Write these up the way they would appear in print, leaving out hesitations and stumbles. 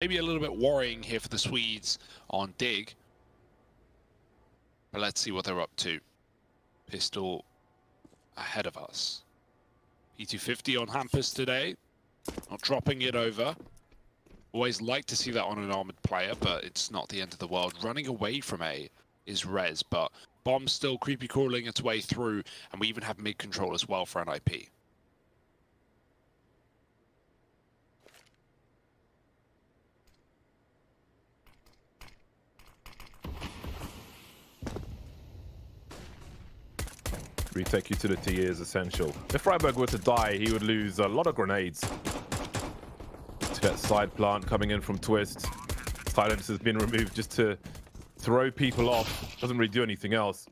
Maybe a little bit worrying here for the Swedes on Dig. But let's see what they're up to. Pistol ahead of us. P250 on Hampus today. Not dropping it over. Always like to see that on an armored player, but it's not the end of the world. Running away from A is Rez, but Bomb's still creepy crawling its way through, and we even have mid control as well for an IP. Retake utility is essential. If Freiburg were to die, he would lose a lot of grenades. To that side plant coming in from Twist. Silence has been removed just to throw people off. Doesn't really do anything else.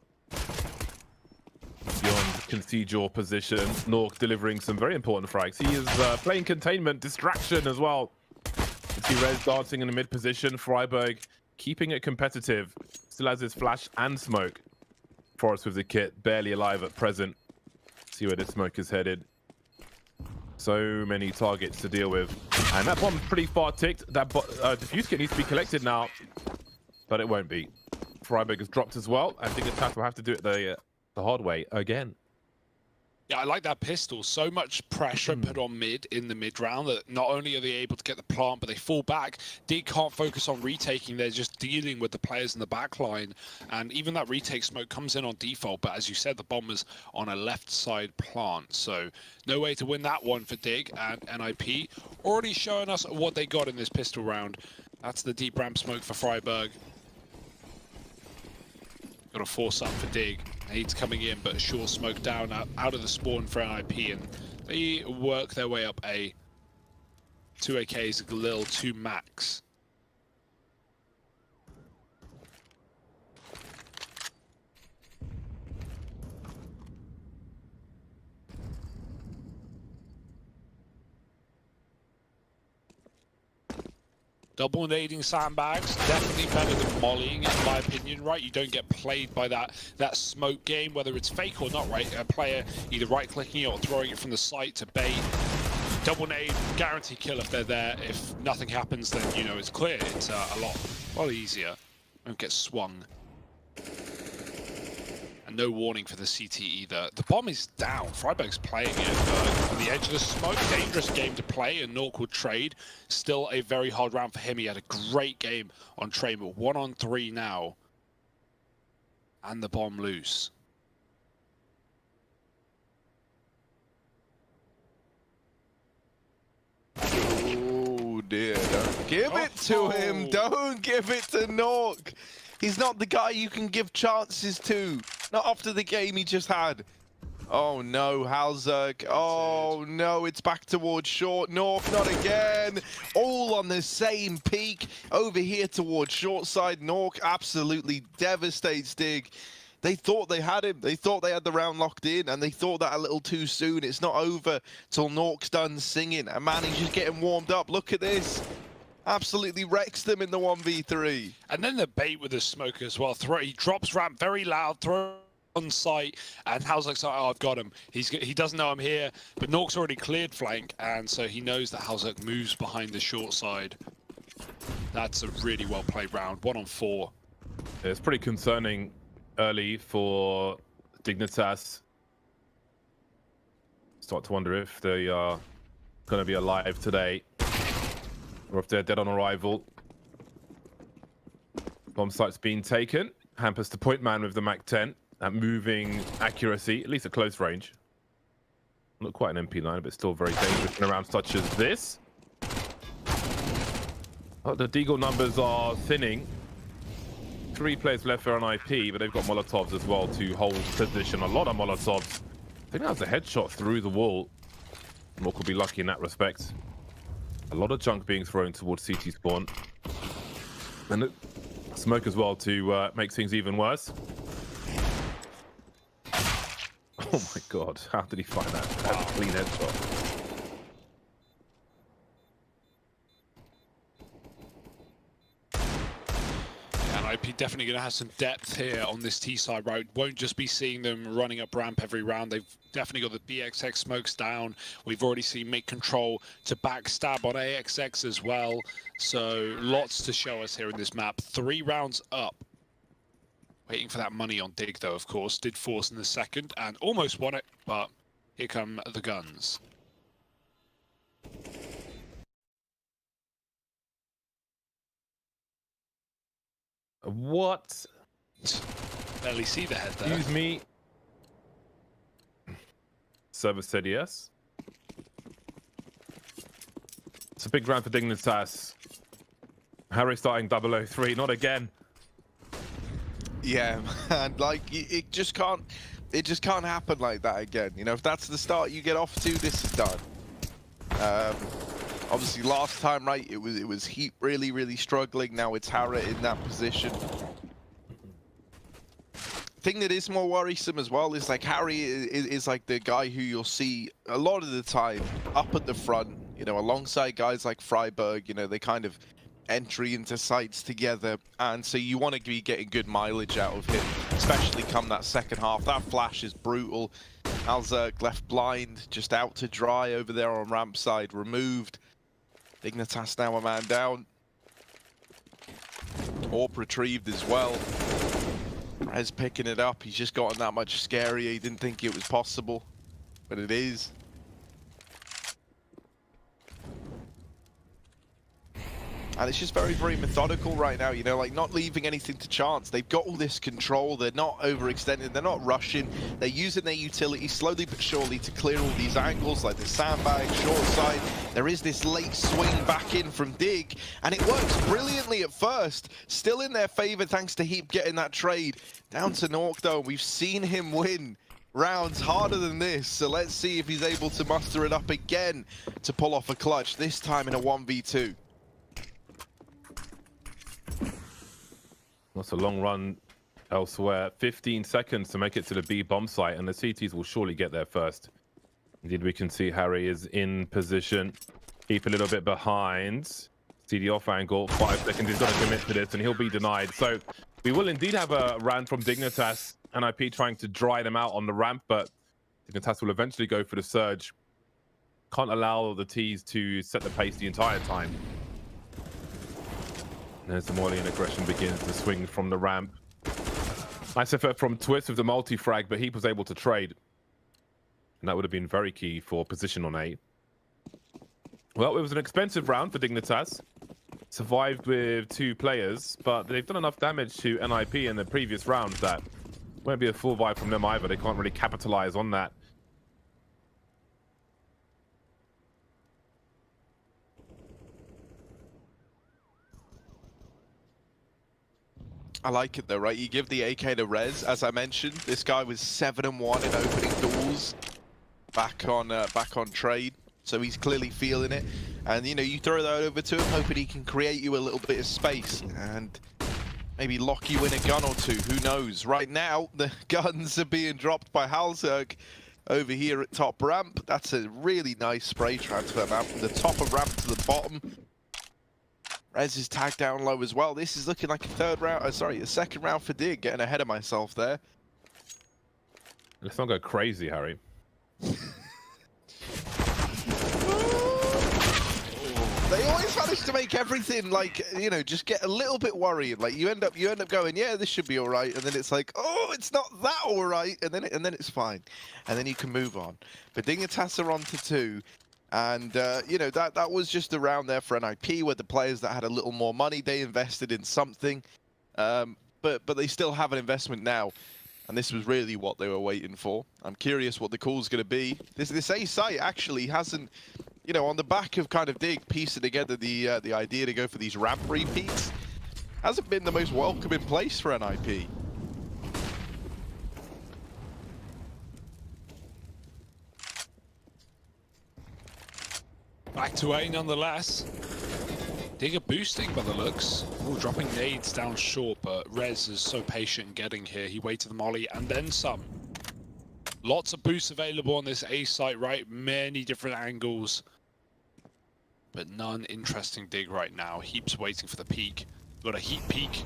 Beyond concede your position. Nork delivering some very important frags. He is playing containment, distraction as well. You see Rez dancing in the mid position. Freiburg keeping it competitive. Still has his flash and smoke. Forrest with the kit, barely alive at present. See where this smoke is headed. So many targets to deal with. And that bomb's pretty far ticked. That defuse kit needs to be collected now. But it won't be. Freiburg has dropped as well. I think Dignitas will have to do it the hard way again. Yeah, I like that pistol. So much pressure put on mid in the mid round that not only are they able to get the plant, but they fall back. Dig can't focus on retaking. They're just dealing with the players in the back line. And even that retake smoke comes in on default. But as you said, the bomb is on a left side plant. So no way to win that one for Dig. And NIP already showing us what they got in this pistol round. That's the deep ramp smoke for Freiburg. Got a force up for Dig. Nades coming in, but a sure smoke down out of the spawn for NIP, and they work their way up A. 2 AKs, Galil, 2 max. Double nading sandbags, definitely better than volleying, in my opinion, right? You don't get played by that smoke game, whether it's fake or not, right? A player either right-clicking it or throwing it from the site to bait. Double nade, guarantee kill if they're there. If nothing happens, then, you know, it's clear. It's a lot easier. Don't get swung. And no warning for the CT either. The bomb is down. Freiburg's playing it on the edge of the smoke. Dangerous game to play, and Nork will trade. Still a very hard round for him. He had a great game on trade, but 1-on-3 now. And the bomb loose. Oh dear, don't give it to him. Don't give it to Nork. He's not the guy you can give chances to. Not after the game he just had. Oh no, jaCkz. Oh no, it's back towards short. Nork, not again. All on the same peak. Over here towards short side. Nork absolutely devastates Dig. They thought they had him. They thought they had the round locked in, and they thought that a little too soon. It's not over till Nork's done singing. And man, he's just getting warmed up. Look at this. Absolutely wrecks them in the 1v3. And then the bait with the smoke as well. He drops ramp very loud, throw on site, and jaCkz like, oh, I've got him. He doesn't know I'm here, but Nork's already cleared flank, and so he knows that jaCkz moves behind the short side. That's a really well played round. 1-on-4. It's pretty concerning early for Dignitas. Start to wonder if they are going to be alive today, or if they're dead on arrival. Bomb site's been taken. Hampus the point man with the Mac-10. That moving accuracy, at least at close range. Not quite an MP9, but still very dangerous in a round such as this. Oh, the Deagle numbers are thinning. 3 players left for an IP, but they've got Molotovs as well to hold position. A lot of Molotovs. I think that was a headshot through the wall. Mork will be lucky in that respect. A lot of junk being thrown towards CT spawn. And smoke as well to make things even worse. Oh my god, how did he find that? That's a clean headshot. NIP definitely going to have some depth here on this T side, right? Won't just be seeing them running up ramp every round. They've definitely got the BXX smokes down. We've already seen make control to backstab on AXX as well. So lots to show us here in this map. 3 rounds up. Waiting for that money on Dig, though, of course. Did force in the second and almost won it, but here come the guns. What? Barely see the head there. Excuse me. Server said yes. It's a big round for Dignitas. Harry starting 003, not again. Yeah, man, like it just can't happen like that again. You know, if that's the start you get off to, this is done. Obviously last time, right, it was Heat really struggling. Now it's Harry in that position. Thing that is more worrisome as well is like Harry is like the guy who you'll see a lot of the time up at the front, you know, alongside guys like Freiburg. You know, they kind of entry into sites together, and so you want to be getting good mileage out of him, especially come that second half. That flash is brutal. CeRq left blind, just out to dry over there on ramp side, removed. Dignitas now a man down. Orp retrieved as well. Brehze picking it up. He's just gotten that much scarier. He didn't think it was possible, but it is. And it's just very methodical right now, you know, like not leaving anything to chance. They've got all this control. They're not overextending. They're not rushing. They're using their utility slowly but surely to clear all these angles, like the sandbag, short side. There is this late swing back in from Dig, and it works brilliantly at first. Still in their favor thanks to Heap getting that trade. Down to nawwk, though. We've seen him win rounds harder than this, so let's see if he's able to muster it up again to pull off a clutch, this time in a 1v2. That's a long run elsewhere. 15 seconds to make it to the B bomb site, and the CTs will surely get there first. Indeed, we can see Harry is in position. Keep a little bit behind. See the off angle. 5 seconds. He's got to commit to this, and he'll be denied. So we will indeed have a round from Dignitas. NIP trying to dry them out on the ramp, but Dignitas will eventually go for the surge. Can't allow the T's to set the pace the entire time. And as the Malian aggression begins to swing from the ramp. Nice effort from Twist with the multi-frag, but he was able to trade. And that would have been very key for position on A. Well, it was an expensive round for Dignitas. Survived with 2 players, but they've done enough damage to NIP in the previous round that won't be a full buy from them either. They can't really capitalize on that. I like it though, right? You give the AK to Rez, as I mentioned. This guy was 7-1 in opening doors, back on trade, so he's clearly feeling it. And you know, you throw that over to him, hoping he can create you a little bit of space and maybe lock you in a gun or 2. Who knows? Right now, the guns are being dropped by CeRq over here at top ramp. That's a really nice spray transfer, man, from the top of ramp to the bottom. Rez is tagged down low as well. This is looking like a second round for Dig. Getting ahead of myself there. Let's not go crazy, Harry. They always manage to make everything, like, you know, just get a little bit worried. Like you end up going, yeah, this should be all right, and then it's like, oh, it's not that all right, and then it's fine, and then you can move on. But Dignitas are on to 2. And, you know, that was just a round there for NIP, where the players that had a little more money, they invested in something. But they still have an investment now. And this was really what they were waiting for. I'm curious what the call's going to be. This A site actually hasn't, you know, on the back of kind of Dig piecing together the idea to go for these ramp repeats, hasn't been the most welcoming place for NIP. Back to A nonetheless. Dig are boosting by the looks. Ooh, dropping nades down short, but Rez is so patient getting here. He waited the molly and then some. Lots of boosts available on this A site, right? Many different angles, but none interesting Dig right now. Heap's waiting for the peak. Got a Heap peak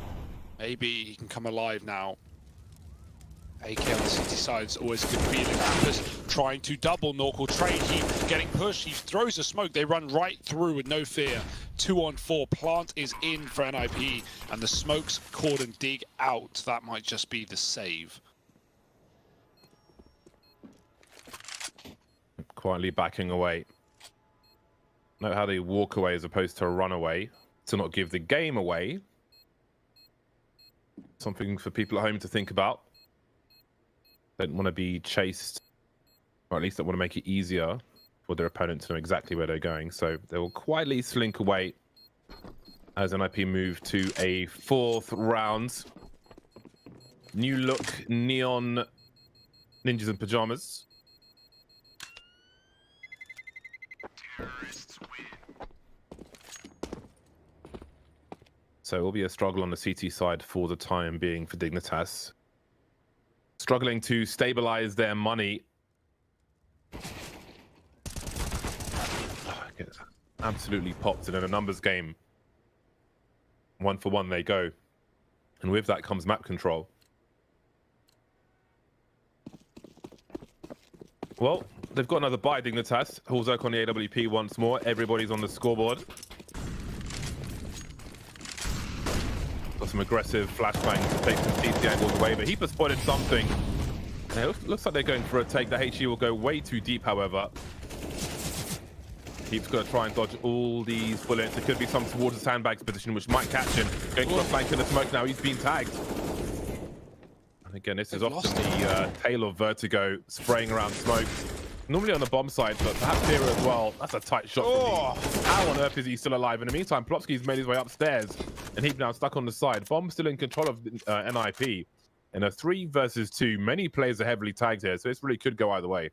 Maybe he can come alive now. AK on the city side is always a good feeling. Atlas trying to double NORC or trade. He getting pushed. He throws a smoke. They run right through with no fear. 2-on-4. Plant is in for NIP. And the smoke's caught and dig out. That might just be the save. Quietly backing away. Note how they walk away as opposed to run away. To not give the game away. Something for people at home to think about. Don't want to be chased, or at least they want to make it easier for their opponent to know exactly where they're going. So they will quietly slink away as NIP move to a 4th round. New look neon ninjas in pajamas. So it will be a struggle on the CT side for the time being for Dignitas. Struggling to stabilize their money. Absolutely popped, and in a numbers game, 1 for 1 they go. And with that comes map control. Well, they've got another buy, Dignitas. Hulzok on the AWP once more. Everybody's on the scoreboard. Got some aggressive flashbangs to take some CT angles away, but Heap has spotted something. And it looks like they're going for a take. The HE will go way too deep, however. Heap's going to try and dodge all these bullets. There could be some towards the sandbags position, which might catch him. Going for a flank in the smoke now. He's been tagged. And again, this is often the tail of VERTİGO, spraying around smoke. Normally on the bomb side, but perhaps here as well. That's a tight shot. How on earth is he still alive? In the meantime, Plopsky's made his way upstairs, and Heap now stuck on the side. Bomb still in control of NIP. In a 3 versus 2, many players are heavily tagged here, so this really could go either way.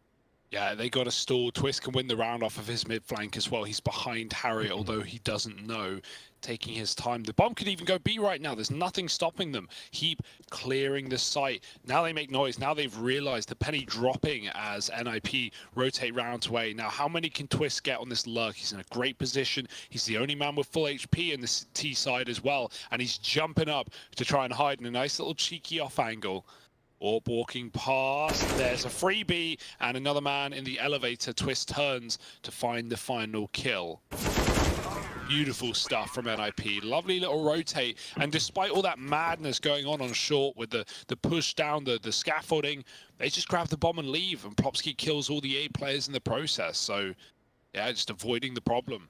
Yeah, they got a stall. Twist can win the round off of his mid flank as well. He's behind Harriet, although he doesn't know. Taking his time. The bomb could even go B right now. There's nothing stopping them. Heap clearing the site. Now they make noise. Now they've realized the penny dropping as NIP rotate rounds away. Now, how many can Twist get on this lurk? He's in a great position. He's the only man with full HP in the T side as well. And he's jumping up to try and hide in a nice little cheeky off angle. Orb walking past. There's a freebie and another man in the elevator. Twist turns to find the final kill. Beautiful stuff from NIP. Lovely little rotate. And despite all that madness going on short with the push down, the scaffolding, they just grab the bomb and leave. And Plopsky kills all the A players in the process. So, yeah, just avoiding the problem.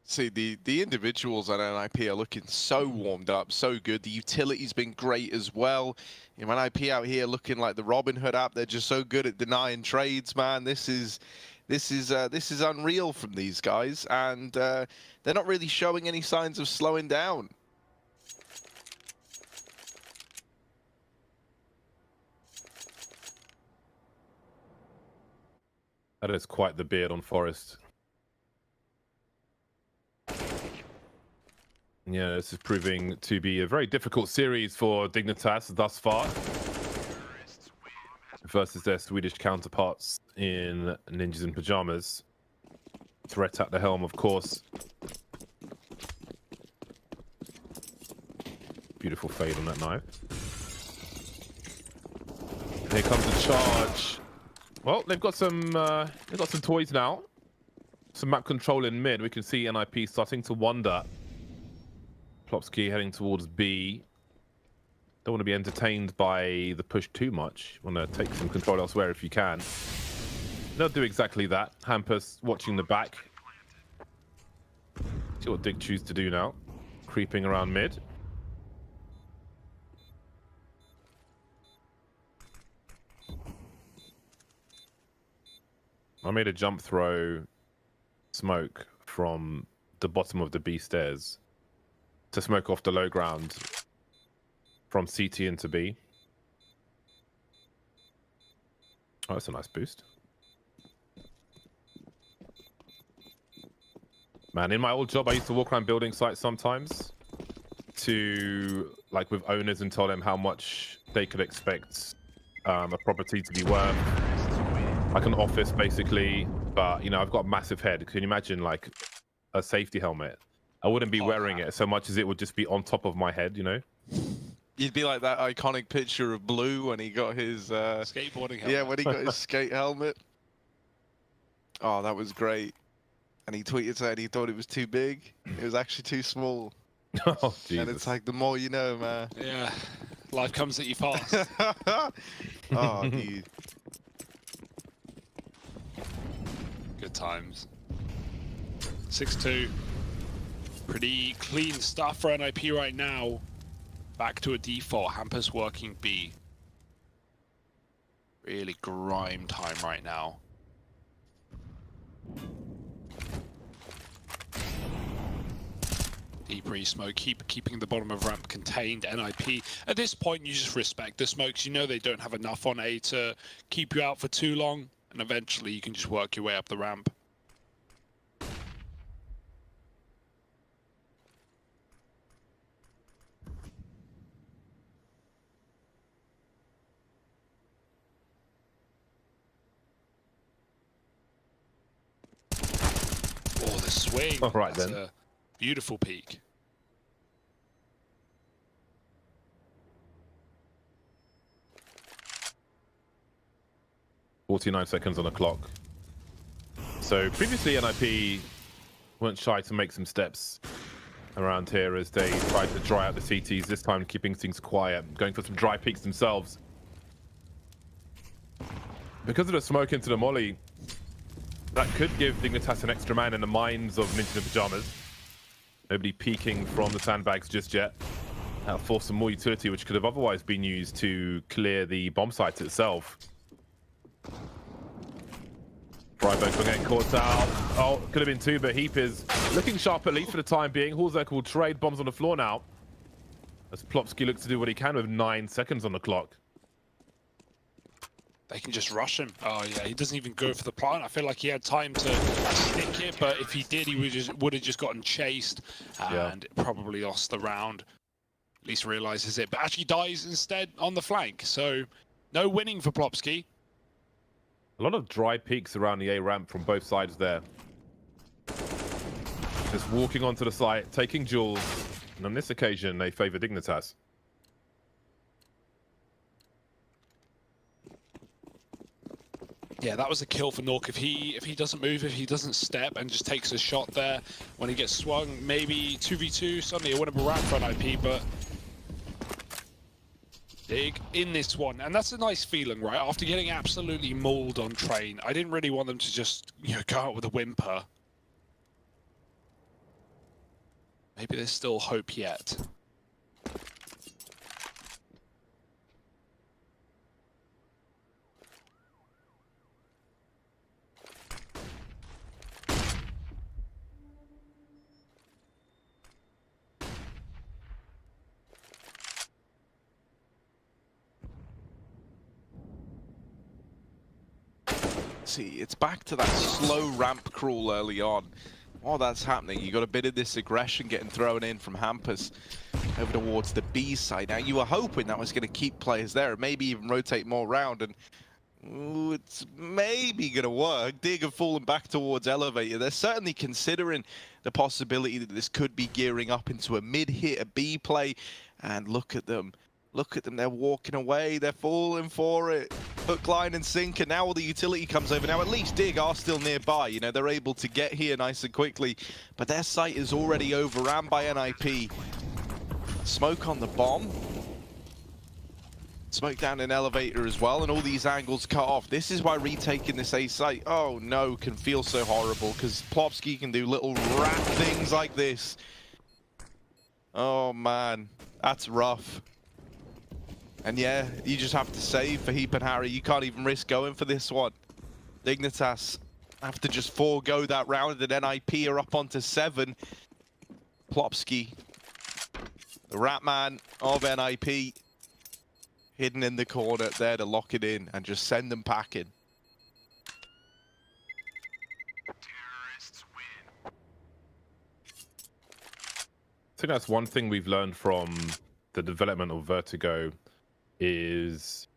See, the individuals at NIP are looking so warmed up, so good. The utility's been great as well. You know, NIP out here looking like the Robin Hood app. They're just so good at denying trades, man. This is unreal from these guys, and they're not really showing any signs of slowing down. That is quite the beard on Forest. Yeah, this is proving to be a very difficult series for Dignitas thus far versus their Swedish counterparts in Ninjas in Pajamas. Threat at the helm, of course. Beautiful fade on that knife. Here comes the charge. Well, they've got some toys now. Some map control in mid. We can see NIP starting to wander. Plopsky heading towards B. Don't want to be entertained by the push too much. Want to take some control elsewhere if you can. They'll do exactly that. Hampus watching the back. See what Dig choose to do now. Creeping around mid. I made a jump throw smoke from the bottom of the B stairs to smoke off the low ground from CT into B. Oh, that's a nice boost. Man, in my old job, I used to walk around building sites sometimes to, like, with owners and tell them how much they could expect a property to be worth. Like an office, basically. But, you know, I've got a massive head. Can you imagine, like, a safety helmet I wouldn't be wearing it so much as it would just be on top of my head, you know? You'd be like that iconic picture of Blue when he got his skateboarding helmet. Yeah, when he got his skate helmet. Oh, that was great. And he tweeted saying he thought it was too big. It was actually too small. Oh, Jesus. And it's like, the more you know, man. Yeah, life comes at you fast. Oh, dude. Good times. 6-2. Pretty clean stuff for NIP right now. Back to a default. Hampus working B. Really grime time right now. Deep smoke, keeping the bottom of ramp contained. NIP. At this point, you just respect the smokes. You know they don't have enough on A to keep you out for too long, and eventually you can just work your way up the ramp. Oh, the swing. All right, That's then. a beautiful peak. "49 seconds on the clock." So previously NIP weren't shy to make some steps around here as they tried to dry out the CTs, this time keeping things quiet, going for some dry peaks themselves. Because of the smoke into the molly, that could give Dignitas an extra man in the minds of Ninja in Pajamas. Nobody peeking from the sandbags just yet. That'll force some more utility, which could have otherwise been used to clear the bomb site itself. Freiburg getting caught out. Oh, could have been two, but Heap is looking sharp at least for the time being. Halzek will trade bombs on the floor now, as Plopsky looks to do what he can with 9 seconds on the clock. They can just rush him. Oh yeah, he doesn't even go for the plant. I feel like he had time to stick it, but if he did, he would have just gotten chased and probably lost the round. At least realizes it, but actually dies instead on the flank. So no winning for Plopsky. A lot of dry peaks around the A ramp from both sides there. Just walking onto the site, taking duels, and on this occasion they favor Dignitas. Yeah, that was a kill for Nork. If he doesn't move, if he doesn't step and just takes a shot there, when he gets swung, maybe 2v2, suddenly a winnable round for NIP, but Dig in this one. And that's a nice feeling, right? After getting absolutely mauled on train, I didn't really want them to just, go out with a whimper. Maybe there's still hope yet. See, it's back to that slow ramp crawl early on. While that's happening, you got a bit of this aggression getting thrown in from Hampus over towards the B side. Now, you were hoping that was going to keep players there, maybe even rotate more around, and ooh, it's maybe going to work. Dig have fallen back towards Elevator. They're certainly considering the possibility that this could be gearing up into a mid-hit, a B play, and look at them. Look at them, they're walking away, they're falling for it. Hook, line, and sinker. Now all the utility comes over. Now at least Dig are still nearby. They're able to get here nice and quickly. But their site is already overran by NIP. Smoke on the bomb. Smoke down an elevator as well, and all these angles cut off. This is why retaking this A site, oh no, can feel so horrible, because Plopsky can do little rat things like this. Oh man, that's rough. And yeah, you just have to save for Heap and Harry. You can't even risk going for this one. Dignitas have to just forego that round, and NIP are up onto 7. Plopsky, the rat man of NIP, hidden in the corner there to lock it in and just send them packing. I think that's one thing we've learned from the development of VERTİGO is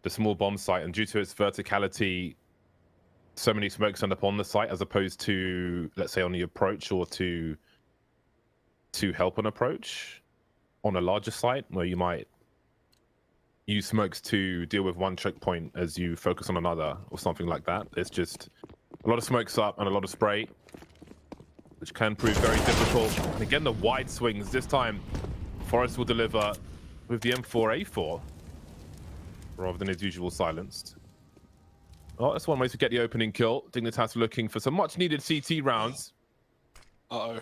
the small bomb site, and due to its verticality, so many smokes end up on the site as opposed to, let's say, on the approach or to to help an approach on a larger site where you might use smokes to deal with one choke point as you focus on another or something like that. It's just a lot of smokes up and a lot of spray, which can prove very difficult. And again, the wide swings. This time, Forest will deliver with the M4A4 rather than his usual silenced. Oh, that's one way to get the opening kill. Dignitas looking for some much needed CT rounds. Uh-oh.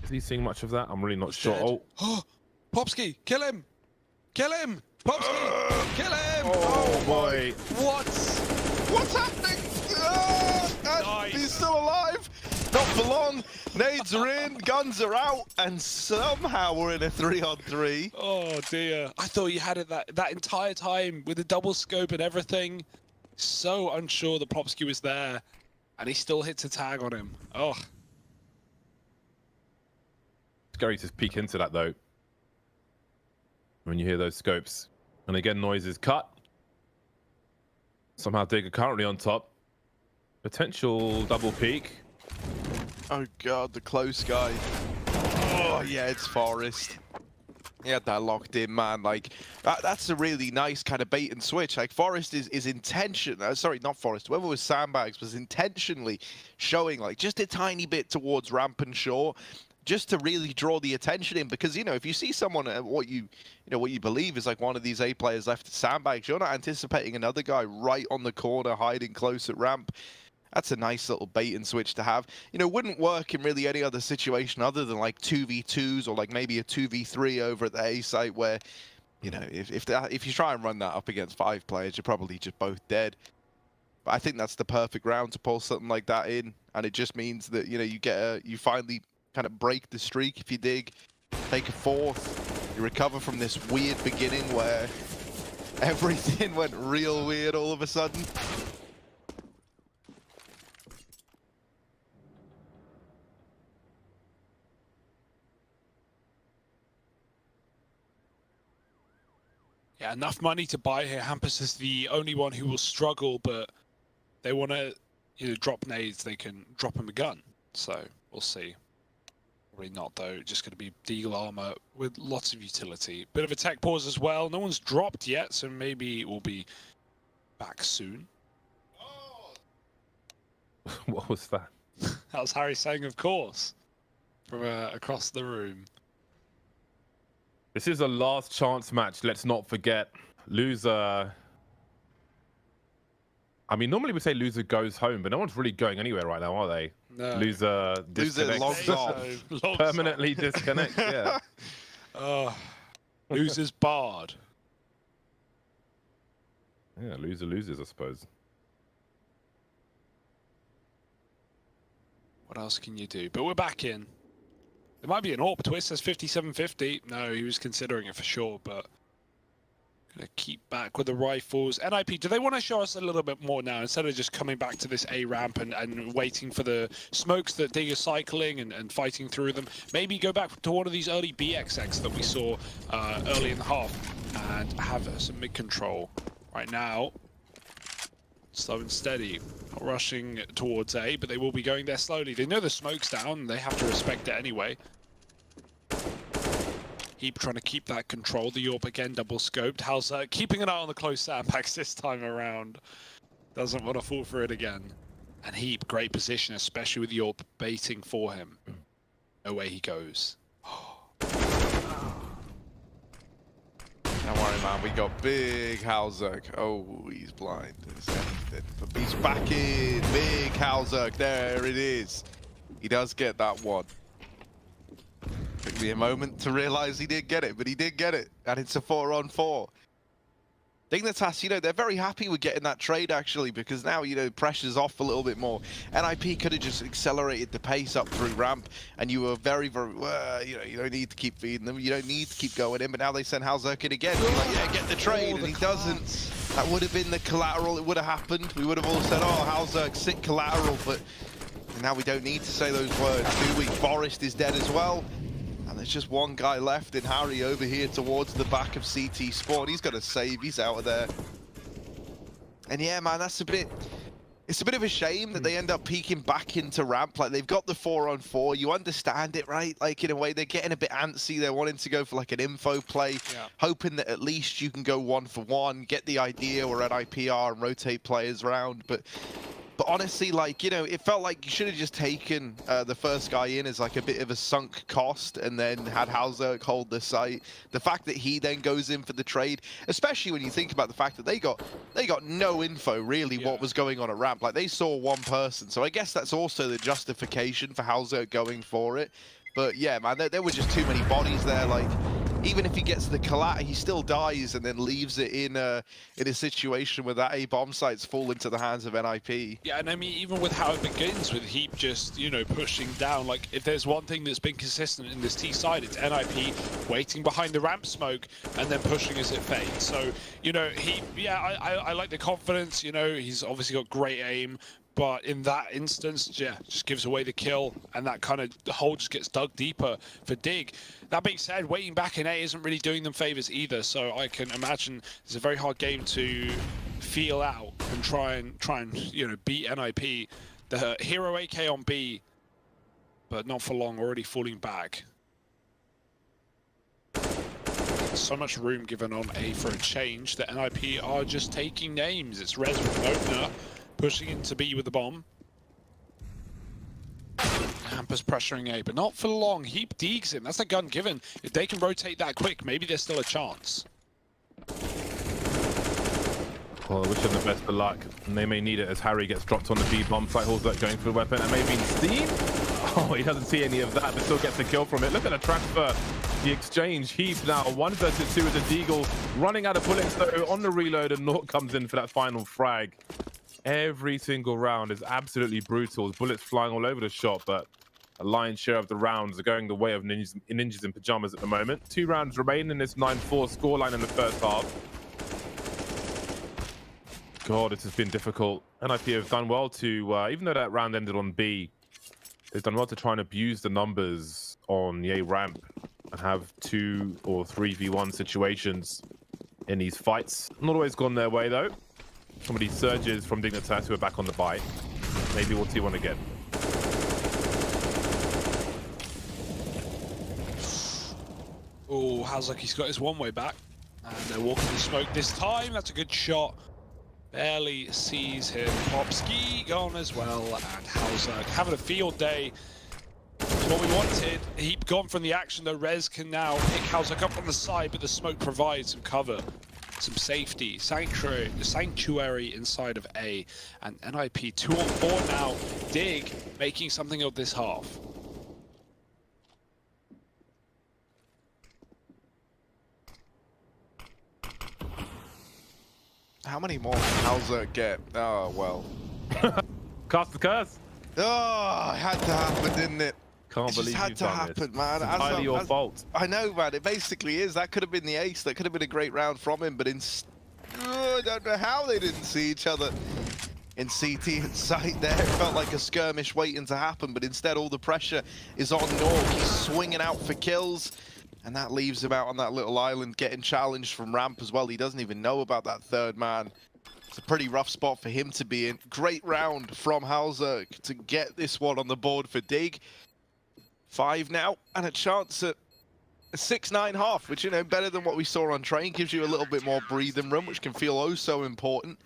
Is he seeing much of that? I'm really not sure. Dead. Oh, Popsky, kill him! Kill him! Popsky, kill him! Oh boy. What? What's happening? Nice. He's still alive. Not for long. Nades are in, guns are out, and somehow we're in a 3-on-3. Oh dear. I thought you had it that entire time with the double scope and everything. So unsure that Popsky was there, and he still hits a tag on him. Oh. Scary to peek into that though. When you hear those scopes. And again, noise is cut. Somehow Digger currently on top. Potential double peek. Oh god, the close guy. Oh yeah, it's Forest. He had that locked in, man. Like that's a really nice kind of bait and switch. Like Forest is sorry, not Forest. Whoever was Sandbags was intentionally showing like just a tiny bit towards ramp and short, just to really draw the attention in. Because if you see someone what you believe is like one of these A players left at Sandbags, you're not anticipating another guy right on the corner hiding close at ramp. That's a nice little bait and switch to have. Wouldn't work in really any other situation other than like 2v2s or like maybe a 2v3 over at the A site where, if you try and run that up against 5 players, you're probably just both dead. But I think that's the perfect round to pull something like that in, and it just means that you finally kind of break the streak if you dig, take a 4th, you recover from this weird beginning where everything went real weird all of a sudden. Yeah, enough money to buy here. Hampus is the only one who will struggle, but they want to drop nades, they can drop him a gun. So we'll see. Probably not though, just going to be Deagle armor with lots of utility. Bit of a tech pause as well. No one's dropped yet, so maybe we'll be back soon. What was that? That was Harry saying, of course, from across the room. This is a last chance match, let's not forget. Loser... I mean, normally we say loser goes home, but no one's really going anywhere right now, are they? No. Loser disconnects. Logs off. Permanently disconnects, yeah. Loser's barred. Yeah, loser loses, I suppose. What else can you do? But we're back in. There might be an AWP twist. That's 57-50. No, he was considering it for sure, but gonna keep back with the rifles. NIP, do they want to show us a little bit more now instead of just coming back to this A ramp and waiting for the smokes that Dig is cycling and fighting through them? Maybe go back to one of these early BXX that we saw early in the half and have some mid control. Right now, slow and steady. Not rushing towards A, but they will be going there slowly. They know the smoke's down. They have to respect it anyway. Heap trying to keep that control. The AWP again double scoped. How's keeping an eye on the close sandbags this time around. Doesn't want to fall for it again. And Heap, great position, especially with the AWP baiting for him. No way he goes. Don't worry, man. We got big jaCkz. Oh, he's blind. But he's back in. Big jaCkz. There it is. He does get that one. Took me a moment to realize he did get it, but he did get it. And it's a 4-on-4. Dignitas, they're very happy with getting that trade, actually, because now, pressure's off a little bit more. NIP could have just accelerated the pace up through ramp, and you were very, very, you don't need to keep feeding them. You don't need to keep going in, but now they send jaCkz in again. You're like, yeah, get the trade, and he doesn't. That would have been the collateral. It would have happened. We would have all said, oh, jaCkz, sick collateral, but now we don't need to say those words, do we? Forest is dead as well. And there's just one guy left in Harry over here towards the back of CT Spawn. He's got to save. He's out of there. And yeah, man, that's a bit It's a bit of a shame that they end up peeking back into ramp. Like, they've got the 4-on-4. You understand it, right? Like, in a way, they're getting a bit antsy. They're wanting to go for, like, an info play, hoping that at least you can go 1-for-1, get the idea where at IPR and rotate players around. But honestly, like, you know, it felt like you should have just taken the first guy in as, like, a bit of a sunk cost and then had jaCkz hold the site. The fact that he then goes in for the trade, especially when you think about the fact that they got no info, really, what was going on at ramp. Like, they saw one person. So I guess that's also the justification for jaCkz going for it. But, yeah, man, there were just too many bodies there. Like, even if he gets the collat, he still dies and then leaves it in a situation where that A bomb sites fall into the hands of NIP. Yeah, and I mean, even with how it begins, with Heap just, you know, pushing down, like, if there's one thing that's been consistent in this T side, it's NIP waiting behind the ramp smoke and then pushing as it fades. So, you know, Heap, yeah, I like the confidence, you know, he's obviously got great aim. But in that instance, yeah, just gives away the kill, and that kind of the hole just gets dug deeper for Dig. That being said, waiting back in A isn't really doing them favors either, so I can imagine it's a very hard game to feel out and try and you know, beat NIP. The hero AK on B, but not for long, already falling back. So much room given on A for a change that NIP are just taking names. It's Rez with Opener. Pushing into B with the bomb. Hampers pressuring A, but not for long. Heap deegs him. That's the gun given. If they can rotate that quick, maybe there's still a chance. Well, I wish them the best of luck. And they may need it as Harry gets dropped on the B bomb site. Hallzerk going for the weapon and maybe Steam. Oh, he doesn't see any of that, but still gets the kill from it. Look at the transfer. The exchange. Heap now 1 versus 2 with a Deagle. Running out of bullets though on the reload, and nawwk comes in for that final frag. Every single round is absolutely brutal. Bullets flying all over the shop, but a lion's share of the rounds are going the way of ninjas in pajamas at the moment. 2 rounds remain in this 9-4 scoreline in the first half. God, this has been difficult. NIP have done well to, even though that round ended on B, they've done well to try and abuse the numbers on the A ramp and have 2 or 3v1 situations in these fights. Not always gone their way, though. Some of these surges from Dignitas who are back on the bite. Maybe we'll see one again. Oh, jaCkz, he's got his one-way back. And they're walking the smoke this time. That's a good shot. Barely sees him. Popski gone as well. And jaCkz having a field day. That's what we wanted. Heap gone from the action, though. Rez can now pick jaCkz up on the side, but the smoke provides some cover. Some safety, sanctuary inside of A, and NIP 2-on-4 now. Dig making something of this half. How many more can jaCkz get? Oh, well. Cast the curse. Oh, it had to happen, didn't it? Can't believe just had you've to done happen, this. man. It's entirely your fault. I know, man. It basically is. That could have been the ace. That could have been a great round from him, but I don't know how they didn't see each other in CT and sight there. It felt like a skirmish waiting to happen, but instead all the pressure is on nawwk. He's swinging out for kills, and that leaves him out on that little island getting challenged from ramp as well. He doesn't even know about that third man. It's a pretty rough spot for him to be in. Great round from jaCkz to get this one on the board for Dig. 5 now, and a chance at a 6-9 half, which, you know, better than what we saw on Train. Gives you a little bit more breathing room, which can feel oh so important.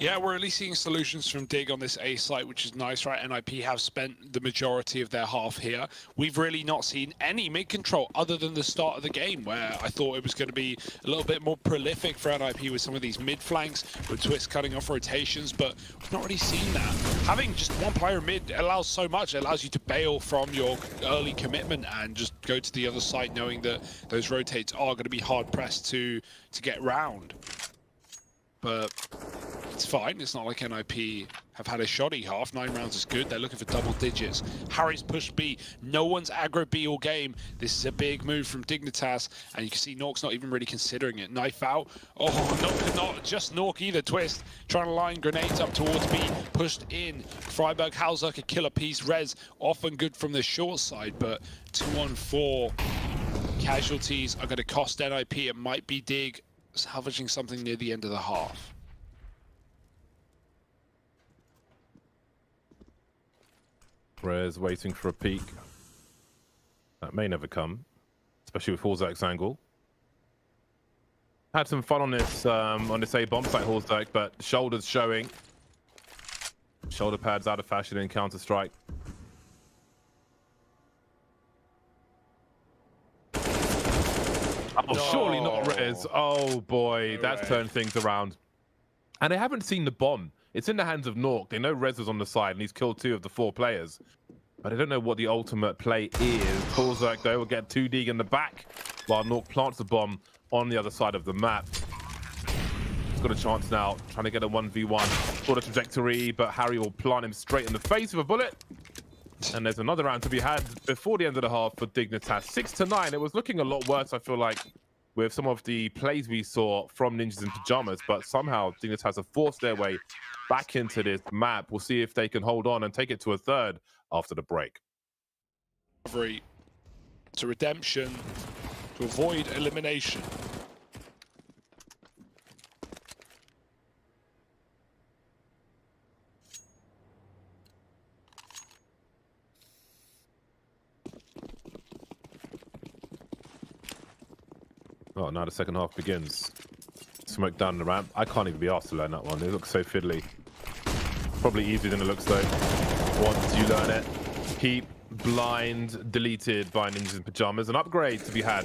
Yeah, we're at least seeing solutions from Dig on this A site, which is nice, right? NIP have spent the majority of their half here. We've really not seen any mid-control other than the start of the game, where I thought it was going to be a little bit more prolific for NIP with some of these mid-flanks, with Twist cutting off rotations, but we've not really seen that. Having just one player mid allows so much. It allows you to bail from your early commitment and just go to the other side knowing that those rotates are going to be hard-pressed to get round. But it's fine. It's not like NIP have had a shoddy half. 9 rounds is good. They're looking for double digits. Harry's pushed B. No one's aggro B all game. This is a big move from Dignitas, and you can see nawwk's not even really considering it. Knife out. Oh, not just nawwk either. Twist trying to line grenades up towards B. Pushed in. Freiburg, Halzerk, a killer piece. Rez often good from the short side, but 2-on-4 casualties are going to cost NIP. It might be Dig salvaging something near the end of the half. Brehze waiting for a peek. That may never come, especially with Halzerk's angle. Had some fun on this A bomb site, Halzerk, but shoulders showing. Shoulder pads out of fashion in Counter-Strike. Oh, No. surely not Rez. Oh boy, that's turned things around. And they haven't seen the bomb. It's in the hands of nawwk. They know Rez is on the side and he's killed 2 of the 4 players. But I don't know what the ultimate play is. Halzerk, though, will get 2 dig in the back while nawwk plants the bomb on the other side of the map. He's got a chance now, trying to get a 1v1 sort of trajectory, but Harry will plant him straight in the face with a bullet. And there's another round to be had before the end of the half for Dignitas. 6-9. It was looking a lot worse, I feel like, with some of the plays we saw from Ninjas in Pajamas, but somehow Dignitas have forced their way back into this map. We'll see if they can hold on and take it to a third after the break. To redemption, to avoid elimination. Oh, now the second half begins. Smoke down the ramp. I can't even be asked to learn that one. It looks so fiddly. Probably easier than it looks though. Once you learn it. Keep blind deleted by Ninjas in Pajamas. An upgrade to be had.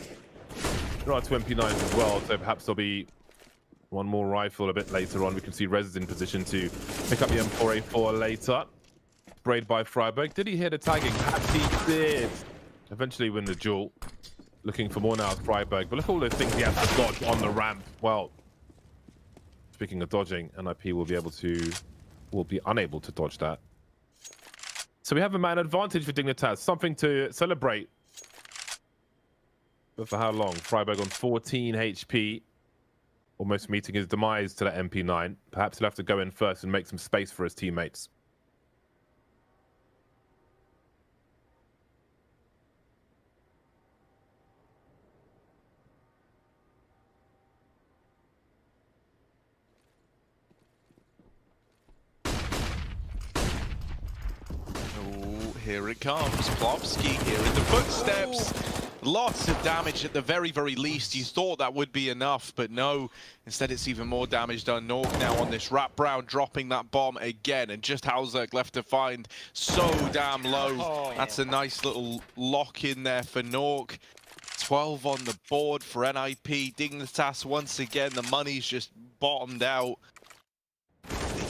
There are 2 MP9s as well, so perhaps there'll be one more rifle a bit later on. We can see Rez is in position to pick up the M4A4 later. Sprayed by Freiburg. Did he hear the tagging? Perhaps he did. Eventually win the duel. Looking for more now at Freiburg, but look at all those things he has to dodge on the ramp. Well, speaking of dodging, NIP will be unable to dodge that. So we have a man advantage for Dignitas, something to celebrate. But for how long? Freiburg on 14 HP, almost meeting his demise to that MP9. Perhaps he'll have to go in first and make some space for his teammates. Here it comes, Plopsky here in the footsteps. Lots of damage at the very, very least. You thought that would be enough, but no. Instead, it's even more damage done. nawwk now on this wrap brown, dropping that bomb again, and just Halzerk left to find so damn low. That's a nice little lock in there for nawwk. 12 on the board for NIP. Dignitas, once again, the money's just bottomed out.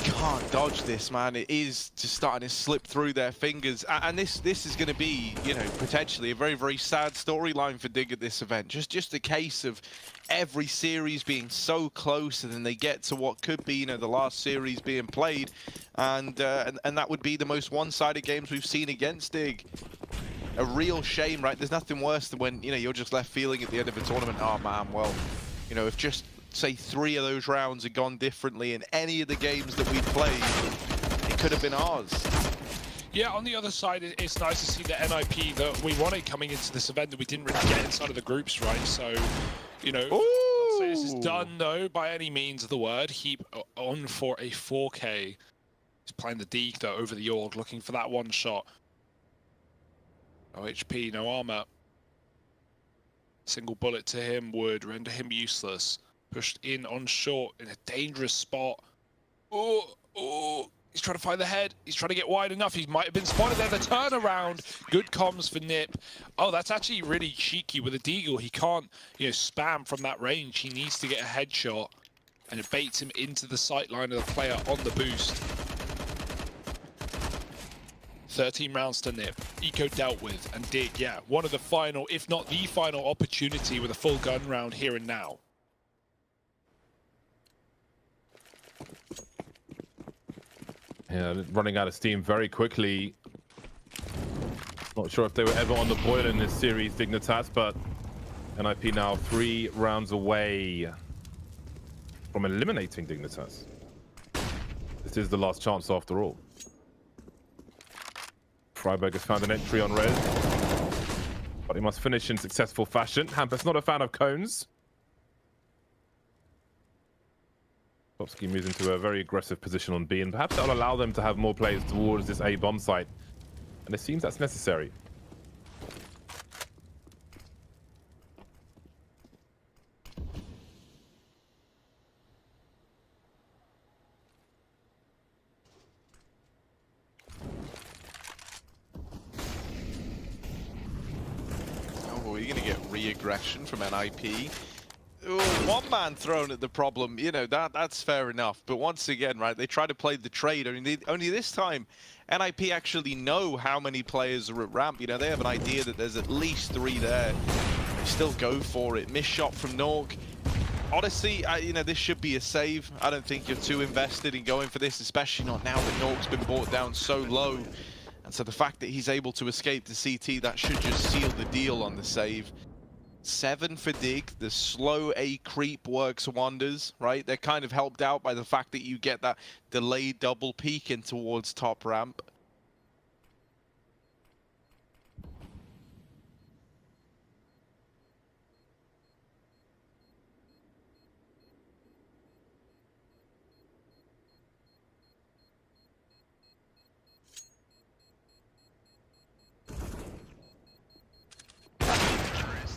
Can't dodge this, man. It is just starting to slip through their fingers, and this is going to be, you know, potentially a very, very sad storyline for Dig at this event. Just a case of every series being so close, and then they get to what could be, you know, the last series being played, and that would be the most one-sided games we've seen against Dig. A real shame, right? There's nothing worse than when, you know, you're just left feeling at the end of a tournament, oh man, well, you know, if just say 3 of those rounds had gone differently in any of the games that we played, it could have been ours. Yeah, on the other side, it's nice to see the NIP that we wanted coming into this event that we didn't really get inside of the groups, right? So, you know, not say this is done though by any means of the word. Heap on for a 4K. He's playing the Deke though over the org, looking for that one shot. No HP, no armor. Single bullet to him would render him useless. Pushed in on short in a dangerous spot. Oh, he's trying to find the head. He's trying to get wide enough. He might have been spotted there. The turnaround. Good comms for Nip. Oh, that's actually really cheeky with a deagle. He can't, you know, spam from that range. He needs to get a headshot, and it baits him into the sight line of the player on the boost. 13 rounds to Nip. Eco dealt with, and Dig, yeah, one of the final, if not the final opportunity with a full gun round here and now. Yeah, running out of steam very quickly. Not sure if they were ever on the boil in this series, Dignitas, but NIP now 3 rounds away from eliminating Dignitas. This is the last chance after all. friberg has found an entry on res, but he must finish in successful fashion. Hampus not a fan of cones. Topsky moves into a very aggressive position on B, and perhaps that'll allow them to have more players towards this A bomb site. And it seems that's necessary. Oh, you're going to get re-aggression from NIP. Ooh, one man thrown at the problem, you know, that's fair enough. But once again, right, they try to play the trade. Only this time, NIP actually know how many players are at ramp. You know, they have an idea that there's at least 3 there. They still go for it. Missed shot from nawwk. Honestly, you know, this should be a save. I don't think you're too invested in going for this, especially not now that nawwk's been brought down so low. And so the fact that he's able to escape to CT, that should just seal the deal on the save. 7 for Dig. The slow A creep works wonders, right? They're kind of helped out by the fact that you get that delayed double peek in towards top ramp.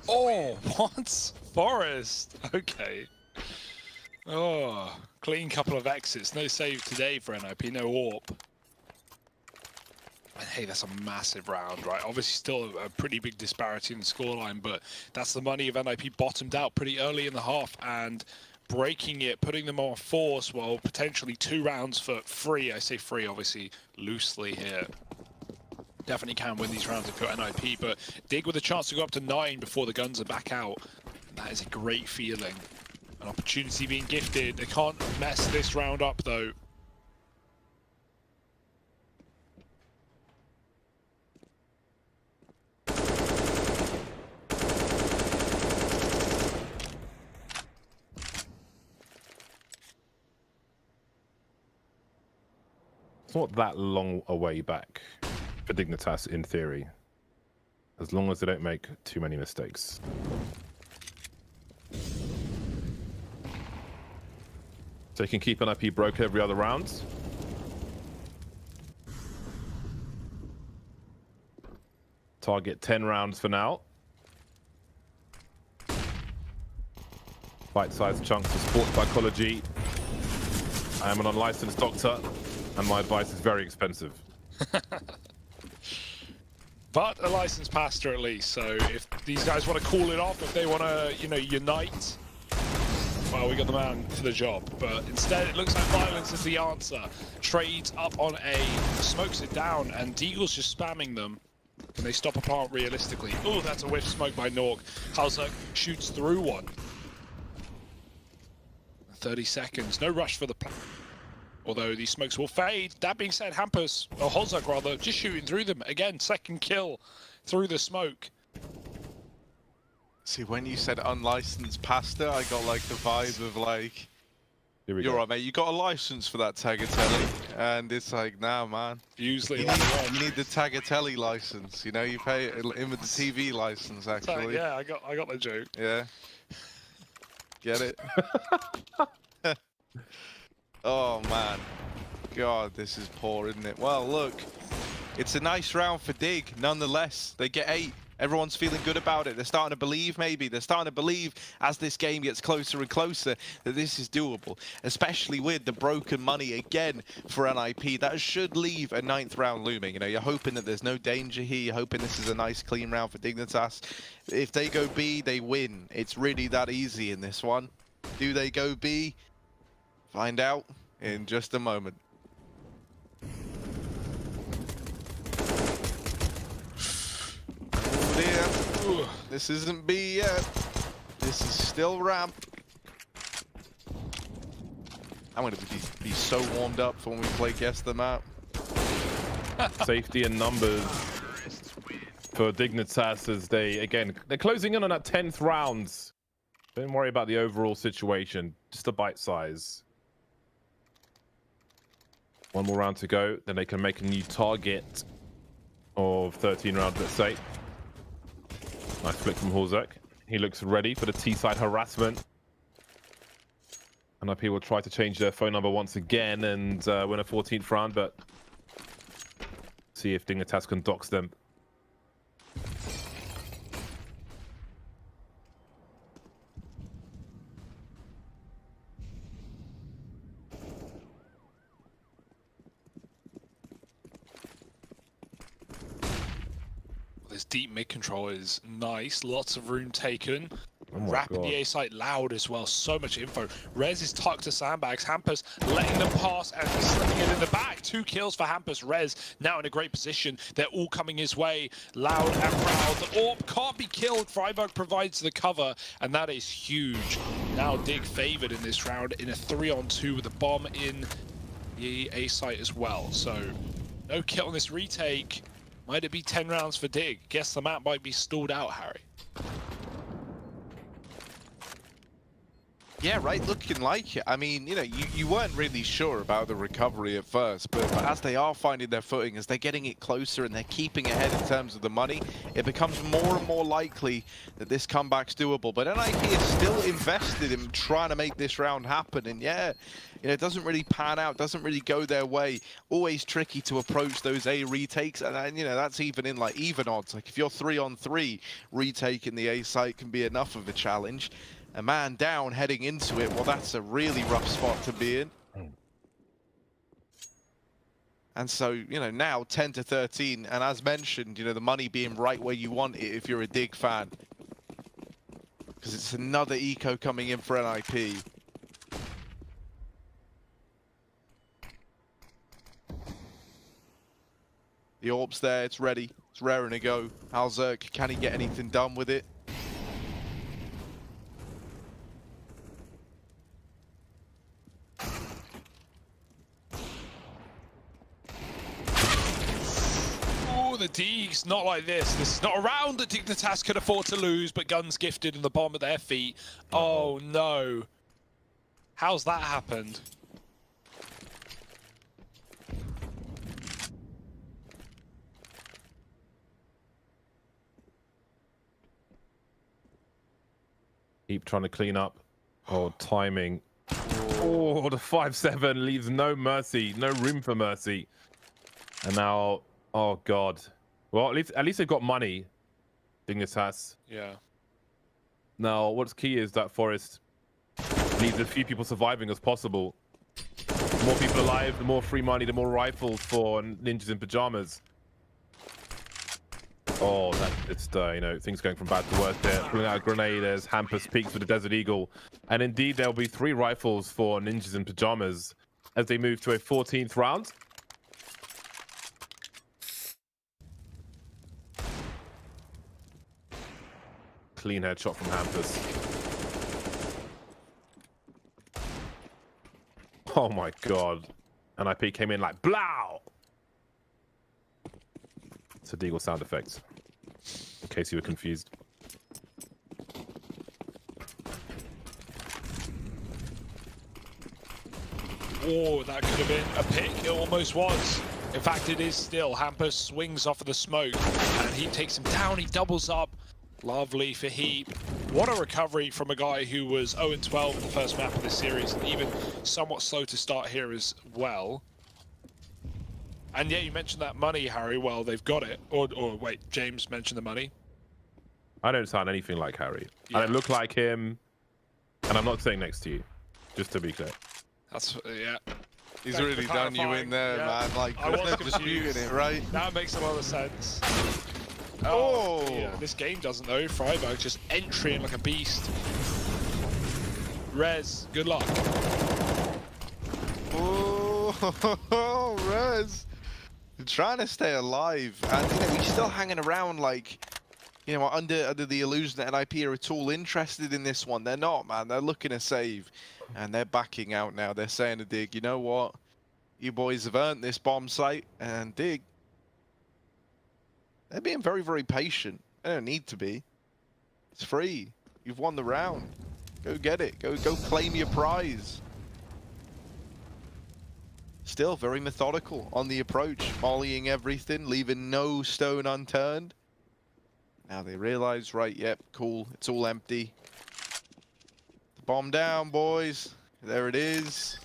Oh, what? Forest. Okay. Oh, clean couple of exits. No save today for NIP. No AWP. And hey, that's a massive round, right? Obviously still a pretty big disparity in the scoreline, but that's the money of NIP bottomed out pretty early in the half and breaking it, putting them on force, well, potentially 2 rounds for free. I say free, obviously, loosely here. Definitely can win these rounds if you're NIP, but Dig with a chance to go up to 9 before the guns are back out. That is a great feeling. An opportunity being gifted. They can't mess this round up, though. It's not that long a way back for Dignitas in theory, as long as they don't make too many mistakes. So you can keep NIP broke every other round. Target 10 rounds for now. Bite-sized chunks of sports psychology. I am an unlicensed doctor, and my advice is very expensive. But a licensed pastor at least, so if these guys want to call it off, if they want to, you know, unite, well, we got the man for the job. But instead, it looks like violence is the answer. Trades up on A, smokes it down, and Deagle's just spamming them. Can they stop a plant realistically? Oh, that's a whiff smoke by nawwk. jaCkz shoots through one. 30 seconds, no rush for the plant. Although these smokes will fade. That being said, Hampus, or jaCkz rather, just shooting through them. Again, second kill through the smoke. See, when you said unlicensed pastor, I got like the vibe of like, you're right, mate, you got a license for that Tagliatelle. And it's like, nah, man. Usually you need the Tagliatelle license, you know, you pay it in with the TV license, actually. Yeah, I got the joke. Yeah. Get it? Oh, man. God, this is poor, isn't it? Well, look, it's a nice round for Dig. Nonetheless, they get 8. Everyone's feeling good about it. They're starting to believe, maybe. They're starting to believe, as this game gets closer and closer, that this is doable. Especially with the broken money again for NIP. That should leave a 9th round looming. You know, you're hoping that there's no danger here. You're hoping this is a nice, clean round for Dignitas. If they go B, they win. It's really that easy in this one. Do they go B? Find out in just a moment. Oh dear. This isn't B yet. This is still ramp. I'm going to be so warmed up for when we play Guess the Map. Safety and numbers for Dignitas as they're closing in on that 10th round. Don't worry about the overall situation, just a bite size. One more round to go, then they can make a new target of 13 rounds, let's say. Nice flick from jaCkz. He looks ready for the T-side harassment. NIP will try to change their phone number once again and win a 14th round, but see if Dignitas can dox them. This deep mid control is nice. Lots of room taken. Oh my Rapid God. the A site loud as well. So much info. Rez is tucked to sandbags. Hampus letting them pass and slipping it in the back. 2 kills for Hampus. Rez now in a great position. They're all coming his way. Loud and proud. The AWP can't be killed. Freiburg provides the cover, and that is huge. Now Dig favored in this round in a 3-on-2 with a bomb in the A site as well. So no kill on this retake. Might it be 10 rounds for Dig? Guess the map might be stalled out, Harry. Yeah, right, looking like it. I mean, you know, you weren't really sure about the recovery at first, but as they are finding their footing, as they're getting it closer and they're keeping ahead in terms of the money, it becomes more and more likely that this comeback's doable. But NIP is still invested in trying to make this round happen, and yeah, you know, it doesn't really pan out, doesn't really go their way. Always tricky to approach those A retakes, and you know, that's even in like even odds. Like if you're 3-on-3, retake in the A site can be enough of a challenge. A man down heading into it, well, that's a really rough spot to be in. And so, you know, now 10-13, and as mentioned, you know, the money being right where you want it if you're a Dig fan. Because it's another eco coming in for NIP. The AWP's there, it's ready, it's raring to go. CeRq, can he get anything done with it? The Deegs, not like this. This is not a round that Dignitas could afford to lose, but guns gifted and the bomb at their feet. Oh no. How's that happened? Keep trying to clean up. Oh, timing. Oh, the 5-7 leaves no mercy, no room for mercy. And now, oh God. Well, at least they've got money. Dignitas. Yeah. Now, what's key is that Forest needs as few people surviving as possible. The more people alive, the more free money, the more rifles for ninjas in pajamas. Oh, it's you know, things going from bad to worse there. Pulling out a grenade as Hampus peeks with the Desert Eagle. And indeed, there'll be 3 rifles for ninjas in pajamas as they move to a 14th round. Clean headshot from Hampus. Oh my God. NIP came in like blow. It's a Deagle sound effect, in case you were confused. Oh, that could have been a pick. It almost was. In fact, it is still. Hampus swings off of the smoke and he takes him down. He doubles up. Lovely for Heap. What a recovery from a guy who was 0-12 in the first map of this series, and even somewhat slow to start here as well. And yeah, you mentioned that money, Harry. Well, they've got it. Or wait, James mentioned the money. I don't sound anything like Harry. Yeah. I don't look like him, and I'm not sitting next to you, just to be clear. That's, yeah. He's Thanks really for done you clarifying. in there, Yeah. man. Like, I was there's no disputing confused. it, right? That makes a lot of sense. Oh! Yeah, this game doesn't though. Freiburg just entering like a beast. Rez, good luck. Oh, Rez. You're trying to stay alive. And, you know, he's still hanging around, like, you know, under the illusion that NIP are at all interested in this one. They're not, man. They're looking to save, and they're backing out now. They're saying to Dig, you know what? You boys have earned this bomb site, and Dig, they're being very, very patient. They don't need to be. It's free. You've won the round. Go get it. Go claim your prize. Still very methodical on the approach, mollying everything, leaving no stone unturned. Now they realize, right, yep, cool, it's all empty. The bomb down, boys. There it is.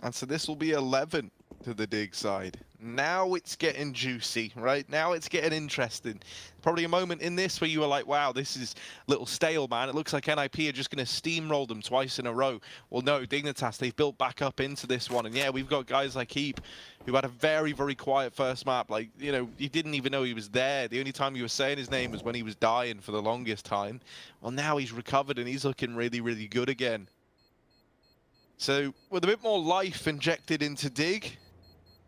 And so this will be 11 to the Dig side. Now it's getting juicy, right? Now it's getting interesting. Probably a moment in this where you were like, wow, this is a little stale, man. It looks like NIP are just going to steamroll them twice in a row. Well, no, Dignitas, they've built back up into this one. And yeah, we've got guys like Heap who had a very, very quiet first map. Like, you know, you didn't even know he was there. The only time you were saying his name was when he was dying for the longest time. Well, now he's recovered and he's looking really, really good again. So with a bit more life injected into Dig,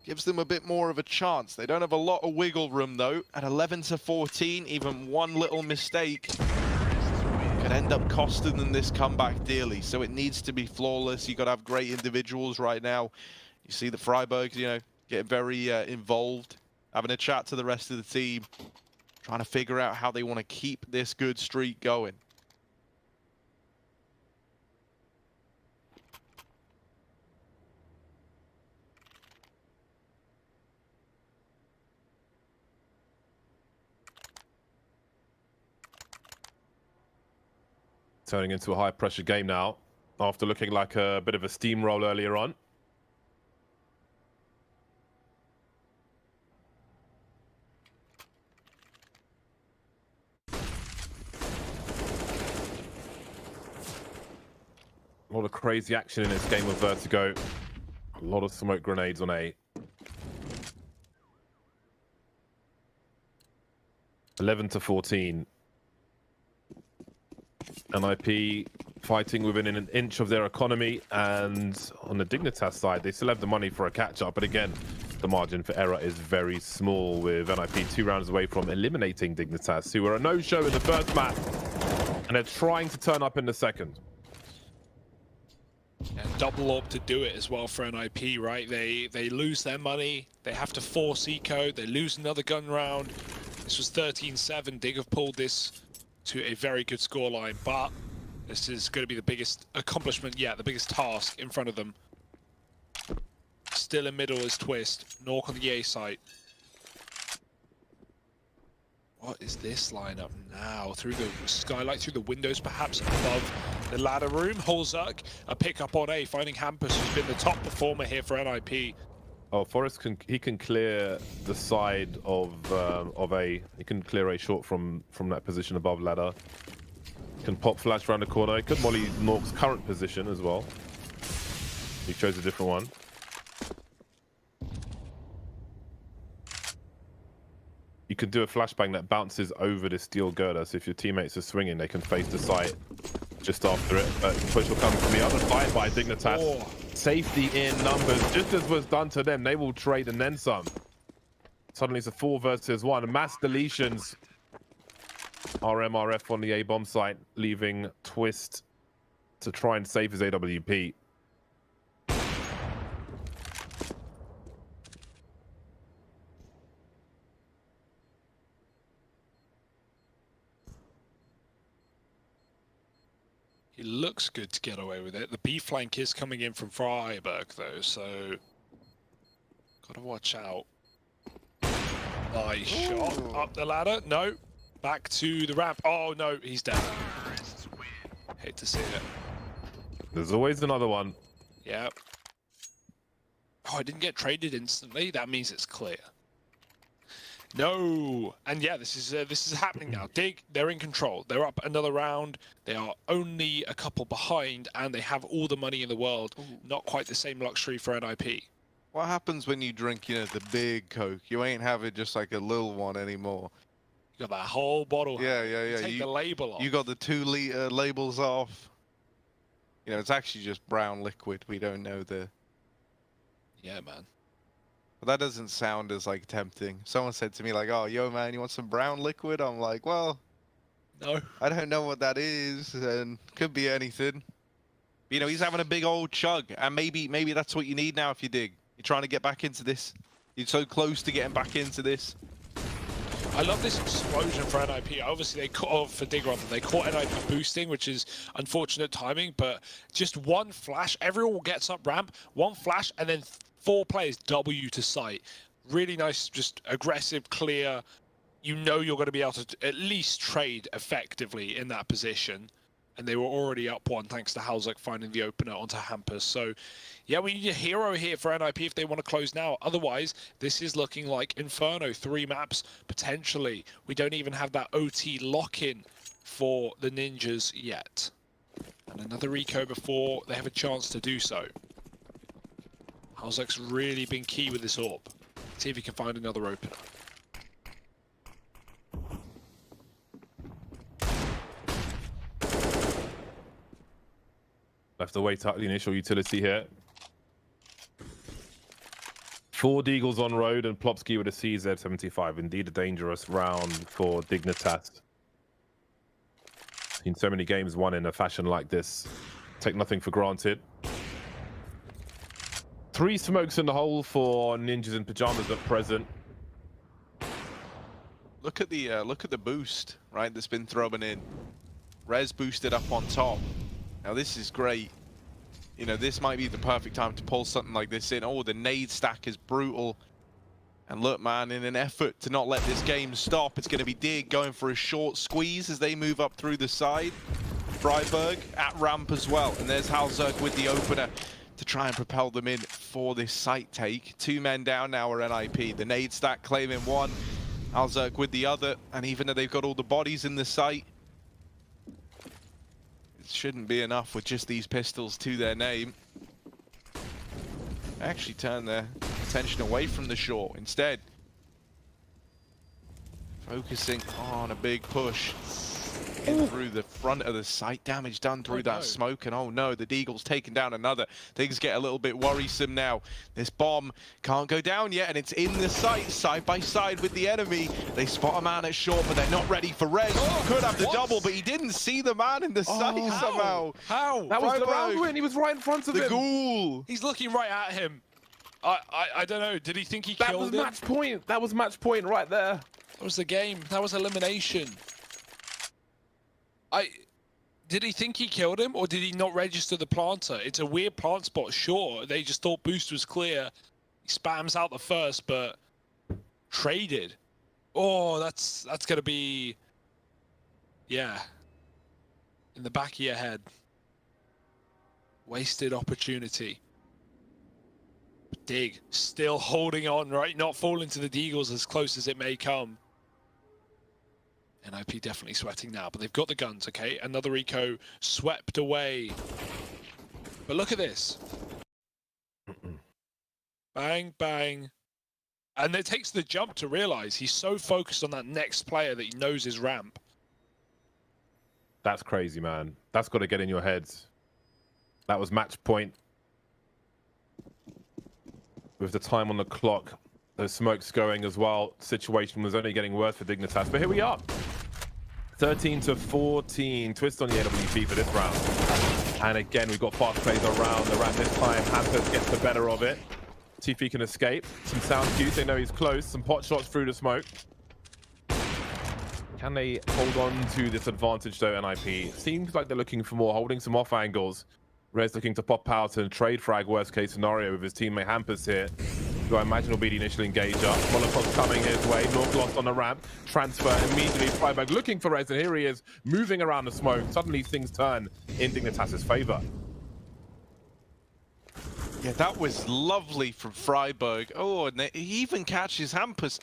gives them a bit more of a chance. They don't have a lot of wiggle room though. At 11 to 14, even one little mistake could end up costing them this comeback dearly. So it needs to be flawless. You got to have great individuals right now. You see the Freiburgs, you know, getting very involved, having a chat to the rest of the team, trying to figure out how they want to keep this good streak going. Turning into a high-pressure game now, after looking like a bit of a steamroll earlier on. A lot of crazy action in this game of VERTİGO. A lot of smoke grenades on A. 11 to 14. NIP fighting within an inch of their economy, and on the Dignitas side, they still have the money for a catch-up, but again, the margin for error is very small, with NIP 2 rounds away from eliminating Dignitas, who were a no-show in the first map, and they're trying to turn up in the second. And double orb to do it as well for NIP, right? They lose their money, they have to force eco, they lose another gun round. This was 13-7, Dig have pulled this to a very good scoreline, but this is going to be the biggest accomplishment yet, the biggest task in front of them. Still in middle is Twist, Nork on the A site. What is this lineup now? Through the skylight, through the windows, perhaps above the ladder room. Holzerk, a pickup on A, finding Hampus, who's been the top performer here for NIP. Oh, Forrest can clear the side of A. He can clear A short from that position above ladder. Can pop flash around the corner. He could molly Nork's current position as well. He chose a different one. You could do a flashbang that bounces over the steel girder, so if your teammates are swinging, they can face the site just after it. But push will come from the other side by Dignitas. Oh. Safety in numbers, just as was done to them. They will trade and then some. Suddenly it's a 4 versus 1. Mass deletions. RMRF on the A bomb site, leaving Twist to try and save his AWP. He looks good to get away with it. The B flank is coming in from Freiburg though, so gotta watch out. Nice shot up the ladder. No, back to the ramp. Oh no, he's down. Hate to see it. There's always another one. Yeah. Oh, I didn't get traded instantly. That means it's clear. No, and yeah, this is happening now. Dig, they're in control. They're up another round. They are only a couple behind, and they have all the money in the world. Ooh. Not quite the same luxury for NIP. What happens when you drink, you know, the big Coke? You ain't having just like a little one anymore. You got that whole bottle. Yeah. You take the label off. You got the 2-liter labels off. You know, it's actually just brown liquid. We don't know the. Yeah, man. But that doesn't sound as like tempting. Someone said to me like, "Oh, yo man, you want some brown liquid?" I'm like, "Well, No. I don't know what that is, and could be anything." You know, he's having a big old chug, and maybe that's what you need now if you dig. You're trying to get back into this. You're so close to getting back into this. I love this explosion for NIP. Obviously, they caught for Dig rather. They caught NIP boosting, which is unfortunate timing. But just one flash, everyone gets up ramp. One flash, and then 4 players W to site. Really nice, just aggressive, clear. You know you're going to be able to at least trade effectively in that position. And they were already up 1 thanks to jaCkz finding the opener onto hampers. So, yeah, we need a hero here for NIP if they want to close now. Otherwise, this is looking like Inferno. 3 maps, potentially. We don't even have that OT lock-in for the Ninjas yet. And another eco before they have a chance to do so. jaCkz really been key with this AWP. See if he can find another opener. Left to wait out the initial utility here. 4 Deagles on road and Plopsky with a CZ75. Indeed a dangerous round for Dignitas. Seen so many games won in a fashion like this. Take nothing for granted. 3 smokes in the hole for Ninjas in Pajamas at present. Look at the boost, right? That's been thrown in. Rez boosted up on top. Now this is great. You know, this might be the perfect time to pull something like this in. Oh, the nade stack is brutal. And look, man, in an effort to not let this game stop, it's going to be Dig going for a short squeeze as they move up through the side. Freiburg at ramp as well. And there's jaCkz with the opener to try and propel them in for this site take. 2 men down now are NIP. The nade stack claiming 1. jaCkz with the other. And even though they've got all the bodies in the site, it shouldn't be enough with just these pistols to their name. Actually turn their attention away from the short. Instead, focusing on a big push in through the front of the site. Damage done through that smoke, and oh no, the Deagle's taken down another. Things get a little bit worrisome now. This bomb can't go down yet, and it's in the site, side by side with the enemy. They spot a man at short, but they're not ready for Rez. Could have the double, but he didn't see the man in the site somehow. How? That was the round win. He was right in front of him. The ghoul. He's looking right at him. I don't know. Did he think he killed him? That was match point. That was match point right there. That was the game. That was elimination. Did he think he killed him, or did he not register the planter? It's a weird plant spot, sure. They just thought boost was clear. He spams out the first, but traded. Oh, that's gonna be, yeah, in the back of your head. Wasted opportunity. Dig still holding on, right? Not falling to the Deagles as close as it may come. NIP definitely sweating now, but they've got the guns, okay? Another eco swept away. But look at this. Bang, bang. And it takes the jump to realize he's so focused on that next player that he knows his ramp. That's crazy, man. That's got to get in your heads. That was match point. With the time on the clock, the smoke's going as well. Situation was only getting worse for Dignitas, but here we are. 13-14. Twist on the AWP for this round. And again, we've got fast plays around the ramp this time. jaCkz gets the better of it. See if he can escape. Some sound cues. They know he's close. Some pot shots through the smoke. Can they hold on to this advantage though, NIP? Seems like they're looking for more, holding some off angles. Rez looking to pop out and trade frag, worst case scenario, with his teammate hampers here. Who I imagine will be the initial engager. Molotov's coming his way. North lost on the ramp. Transfer immediately. Freiburg looking for Rez, and here he is, moving around the smoke. Suddenly things turn in Dignitas' favor. Yeah, that was lovely from Freiburg. Oh, and he even catches hampers.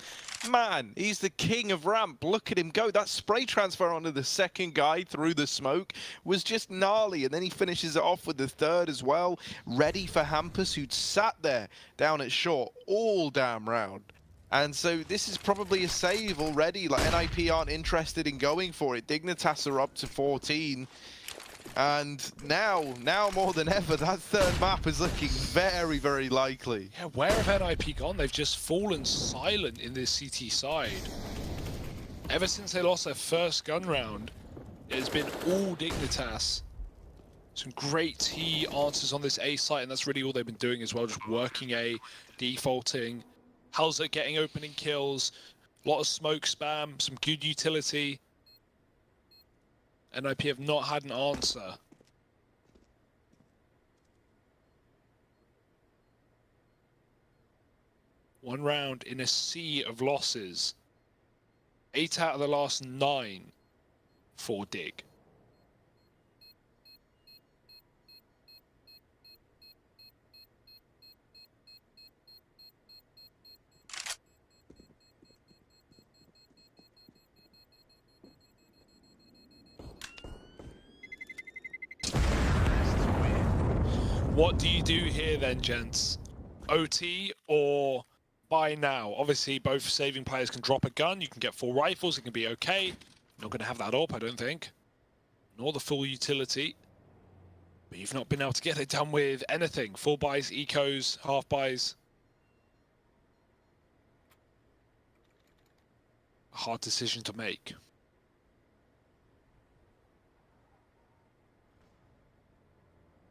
Man, he's the king of ramp. Look at him go. That spray transfer onto the second guy through the smoke was just gnarly. And then he finishes it off with the third as well. Ready for hampers, who'd sat there down at short all damn round. And so this is probably a save already. Like, NIP aren't interested in going for it. Dignitas are up to 14. And now more than ever, that third map is looking very, very likely. Yeah, where have NIP gone? They've just fallen silent in this CT side. Ever since they lost their first gun round, it's been all Dignitas. Some great T answers on this A site, and that's really all they've been doing as well, just working A, defaulting. jaCkz getting opening kills, a lot of smoke spam, some good utility. NIP have not had an answer. One round in a sea of losses. 8 out of the last 9 for Dig. What do you do here then, gents? OT or buy now? Obviously, both saving players can drop a gun. You can get 4 rifles. It can be okay. Not going to have that up, I don't think. Nor the full utility. But you've not been able to get it done with anything. Full buys, ecos, half buys. A hard decision to make.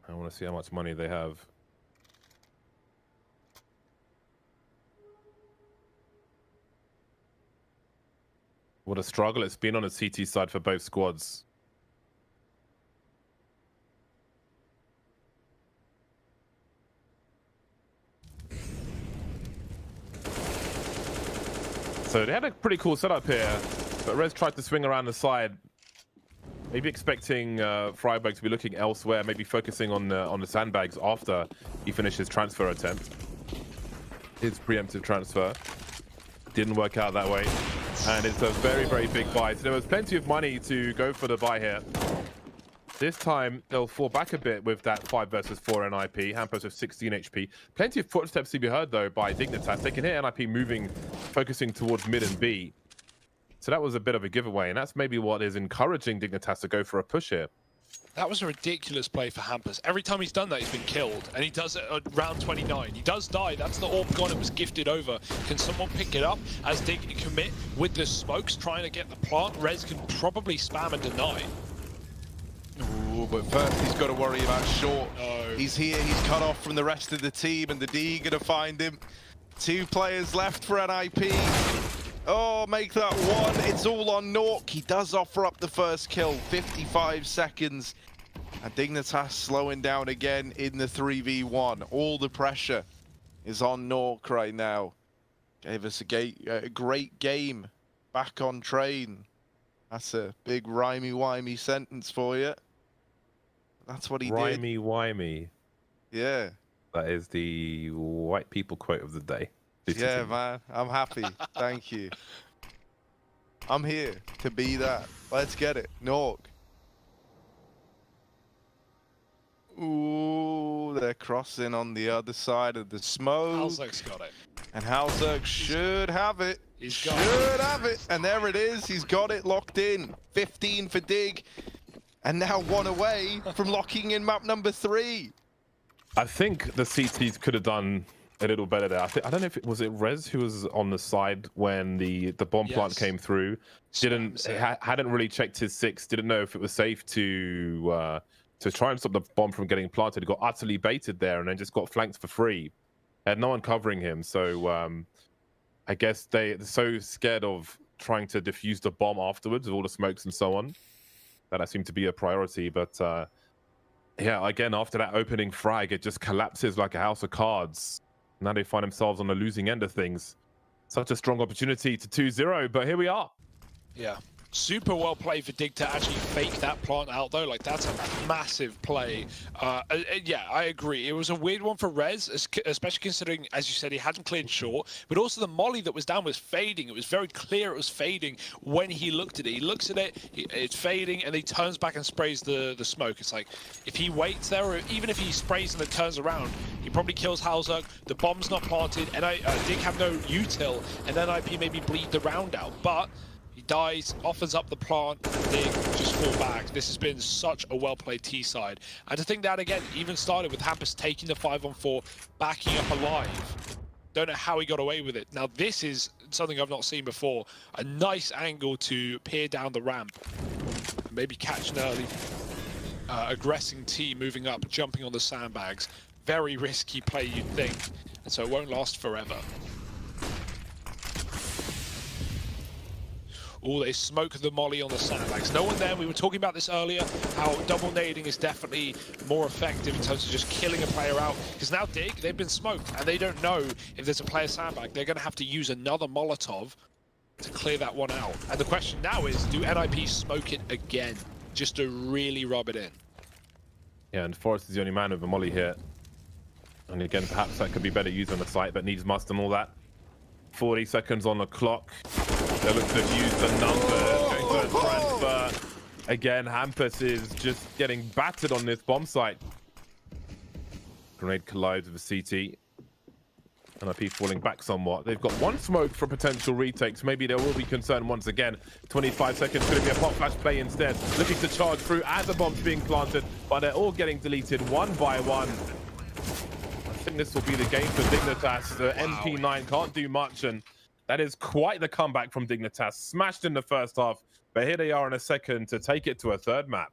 I want to see how much money they have. What a struggle it's been on the CT side for both squads. So they had a pretty cool setup here, but Rez tried to swing around the side. Maybe expecting Freiburg to be looking elsewhere, maybe focusing on the sandbags after he finished his transfer attempt. His preemptive transfer. Didn't work out that way. And it's a very, very big buy. So there was plenty of money to go for the buy here. This time, they'll fall back a bit with that 5 versus 4 NIP. Hampos with 16 HP. Plenty of footsteps to be heard, though, by Dignitas. They can hear NIP moving, focusing towards mid and B. So that was a bit of a giveaway, and that's maybe what is encouraging Dignitas to go for a push here. That was a ridiculous play for Hampus. Every time he's done that, he's been killed, and he does it at round 29. He does die. That's the orb gone. It was gifted over. Can someone pick it up as Dig commit with the smokes, trying to get the plant? Rez can probably spam and deny. Ooh, but first he's got to worry about short. No. He's here. He's cut off from the rest of the team, and the D gonna find him. 2 players left for NIP. Oh, make that 1. It's all on nawwk. He does offer up the first kill. 55 seconds. And Dignitas slowing down again in the 3v1. All the pressure is on nawwk right now. Gave us a great game. Back on train. That's a big rhymey-wimey sentence for you. That's what he did. Rhymey-wimey. Yeah. That is the white people quote of the day. Yeah, man. I'm happy. Thank you. I'm here to be that. Let's get it. nawwk. Ooh, they're crossing on the other side of the smoke. jaCkz got it. And jaCkz should have it. He's got Should have it. And there it is. He's got it locked in. 15 for Dig. And now 1 away from locking in map number 3. I think the CTs could have done a little better there. I don't know if it was Rez who was on the side when the bomb plant came through. Hadn't really checked his 6. Didn't know if it was safe to try and stop the bomb from getting planted. He got utterly baited there and then just got flanked for free. Had no one covering him. So I guess they're so scared of trying to defuse the bomb afterwards with all the smokes and so on that seemed to be a priority. But yeah, again, after that opening frag, it just collapses like a house of cards. Now they find themselves on the losing end of things. Such a strong opportunity to 2-0, but here we are. Yeah. Super well played for Dig to actually fake that plant out, though. Like, that's a massive play. Yeah, I agree. It was a weird one for Rez, especially considering, as you said, he hadn't cleared short, but also the molly that was down was fading. It was very clear it was fading when he looked at it. He looks at it, it's fading, and he turns back and sprays the smoke. It's like, if he waits there, or even if he sprays and then turns around, he probably kills jaCkz. The bomb's not planted, and Dig have no util, and then NIP maybe bleed the round out. But He dies, offers up the plant, and Dig just fall back. This has been such a well-played T side. And to think that, again, even started with hampus taking the 5-on-4, backing up alive. Don't know how he got away with it. Now, this is something I've not seen before. A nice angle to peer down the ramp. Maybe catch an early aggressing T moving up, jumping on the sandbags. Very risky play, you'd think. And so it won't last forever. Oh, they smoke the molly on the sandbags. No one there. We were talking about this earlier, how double nading is definitely more effective in terms of just killing a player out. Because now Dig, they've been smoked, and they don't know if there's a player sandbag. They're going to have to use another Molotov to clear that one out. And the question now is, do NIP smoke it again, just to really rub it in? Yeah, and Forrest is the only man with a molly here. And again, perhaps that could be better used on the site, but needs must and all that. 40 seconds on the clock. They look to use the numbers, going for a transfer. Again, hampus is just getting battered on this bomb site. Grenade collides with a CT. NIP falling back somewhat. They've got one smoke for potential retakes. Maybe there will be concern once again. 25 seconds, could it be a pop flash play instead? Looking to charge through as the bomb's being planted, but they're all getting deleted one by one. I think this will be the game for Dignitas. The MP9 can't do much, and that is quite the comeback from Dignitas. Smashed in the first half, but here they are in a second to take it to a third map.